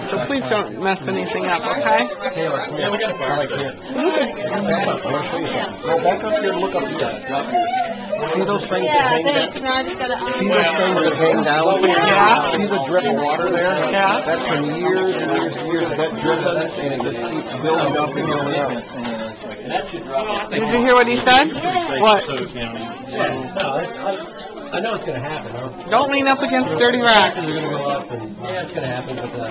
So please don't mess anything up, okay? Taylor, come here. I like here. Back up. I want to show you something. Go back up here and look up here. See those things that hang down? No, I just gotta. See those things that hang down? Yeah. See the drip of water there? Yeah. That's from years and years and years of that dripping, and it just keeps building up and building up. Did you hear what he said? What? I know it's going to happen, huh? Don't lean up against dirty rocks. They're going to go up, and yeah, it's going to happen, but no,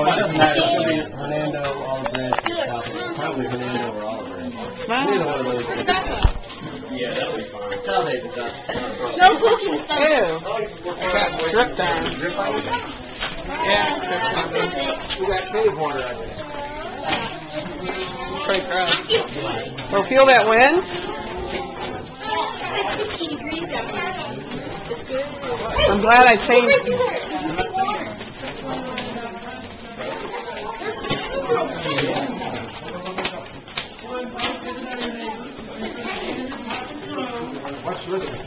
it doesn't matter. It's going to be Hernando, Olive Branch, or South. Probably Hernando or Olive Branch. Neither one of those. Yeah, that'll be fine. Tell Dave it's up. No cooking stuff. Ew. I got drip down. Yeah, drip down. We got cave water out there. Pretty gross. Well, feel that wind? 60 degrees down here. It's good. I'm glad I changed. What's this?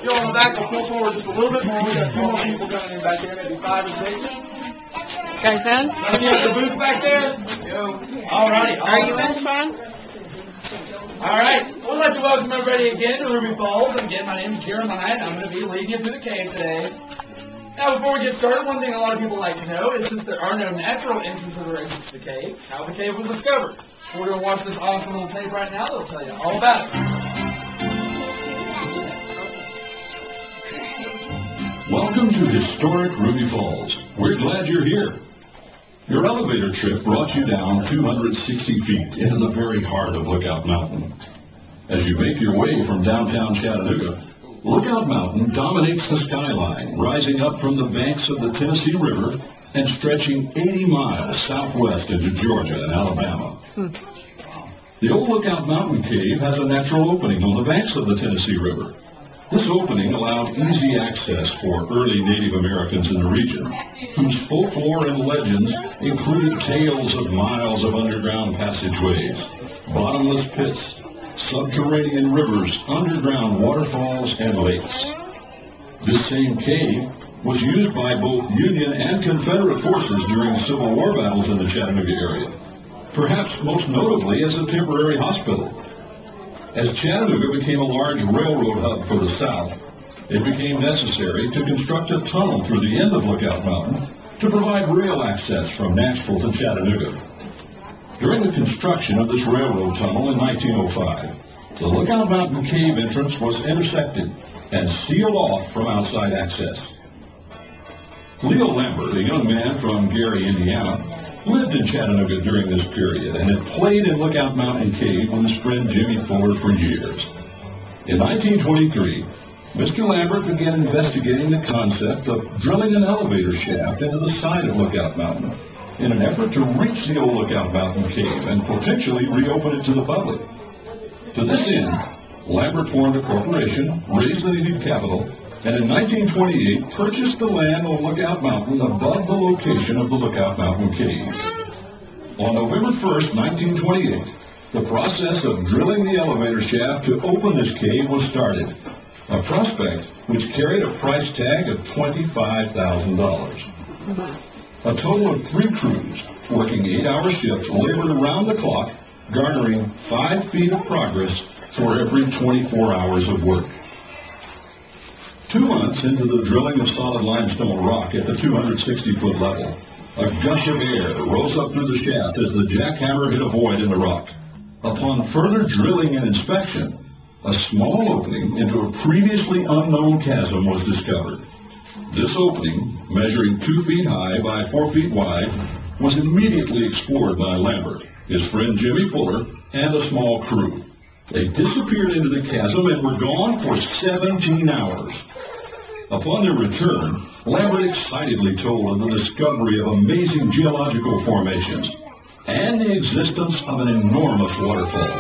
Yo, on the back, we'll pull forward just a little bit more. We got 2 more people coming in back there, maybe 5 or 6. Guys in? Let me have the booth back there. Yo. Alrighty. Are you in, Sean? Alright. We'd like to welcome everybody again to Ruby Falls. And again, my name is Jeremiah, and I'm going to be leading you through the cave today. Now, before we get started, one thing a lot of people like to know is since there are no natural entrances or exits to the cave, how the cave was discovered. We're going to watch this awesome little tape right now that'll tell you all about it. Welcome to historic Ruby Falls. We're glad you're here. Your elevator trip brought you down 260 feet into the very heart of Lookout Mountain. As you make your way from downtown Chattanooga, Lookout Mountain dominates the skyline, rising up from the banks of the Tennessee River and stretching 80 miles southwest into Georgia and Alabama. The old Lookout Mountain Cave has a natural opening on the banks of the Tennessee River. This opening allowed easy access for early Native Americans in the region, whose folklore and legends included tales of miles of underground passageways, bottomless pits, subterranean rivers, underground waterfalls, and lakes. This same cave was used by both Union and Confederate forces during Civil War battles in the Chattanooga area, perhaps most notably as a temporary hospital. As Chattanooga became a large railroad hub for the South, it became necessary to construct a tunnel through the end of Lookout Mountain to provide rail access from Nashville to Chattanooga. During the construction of this railroad tunnel in 1905, the Lookout Mountain cave entrance was intersected and sealed off from outside access. Leo Lambert, a young man from Gary, Indiana, lived in Chattanooga during this period and had played in Lookout Mountain Cave with his friend Jimmy Fuller for years. In 1923, Mr. Lambert began investigating the concept of drilling an elevator shaft into the side of Lookout Mountain in an effort to reach the old Lookout Mountain Cave and potentially reopen it to the public. To this end, Lambert formed a corporation, raised the needed capital, and in 1928 purchased the land on Lookout Mountain above the location of the Lookout Mountain Cave. On November 1st, 1928, the process of drilling the elevator shaft to open this cave was started, a prospect which carried a price tag of $25,000. A total of 3 crews, working 8-hour shifts, labored around the clock, garnering 5 feet of progress for every 24 hours of work. 2 months into the drilling of solid limestone rock at the 260-foot level, a gush of air rose up through the shaft as the jackhammer hit a void in the rock. Upon further drilling and inspection, a small opening into a previously unknown chasm was discovered. This opening, measuring 2 feet high by 4 feet wide, was immediately explored by Lambert, his friend Jimmy Fuller, and a small crew. They disappeared into the chasm and were gone for 17 hours. Upon their return, Lambert excitedly told of the discovery of amazing geological formations and the existence of an enormous waterfall.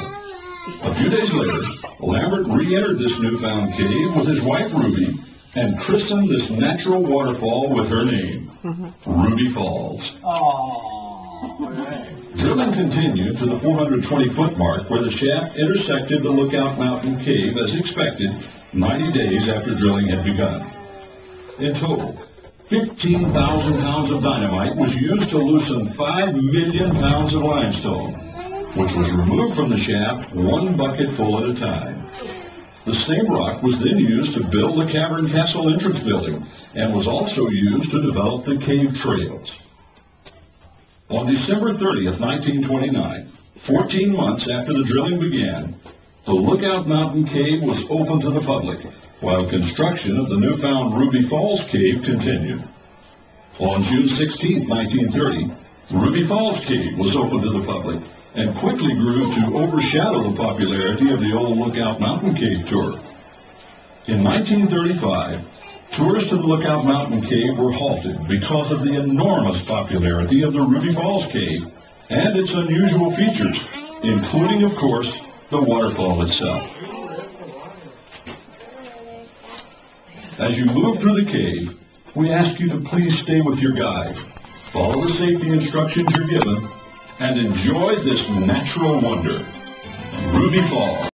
A few days later, Lambert re-entered this newfound cave with his wife Ruby and christened this natural waterfall with her name, Ruby Falls. Drilling continued to the 420-foot mark where the shaft intersected the Lookout Mountain cave as expected 90 days after drilling had begun. In total, 15,000 pounds of dynamite was used to loosen 5 million pounds of limestone, which was removed from the shaft 1 bucket full at a time. The same rock was then used to build the cavern castle entrance building and was also used to develop the cave trails. On December 30th, 1929, 14 months after the drilling began, the Lookout Mountain Cave was open to the public, while construction of the newfound Ruby Falls Cave continued. On June 16, 1930, Ruby Falls Cave was open to the public and quickly grew to overshadow the popularity of the old Lookout Mountain Cave tour. In 1935, tours to the Lookout Mountain Cave were halted because of the enormous popularity of the Ruby Falls Cave and its unusual features, including, of course, the waterfall itself. As you move through the cave, we ask you to please stay with your guide, follow the safety instructions you're given, and enjoy this natural wonder, Ruby Falls.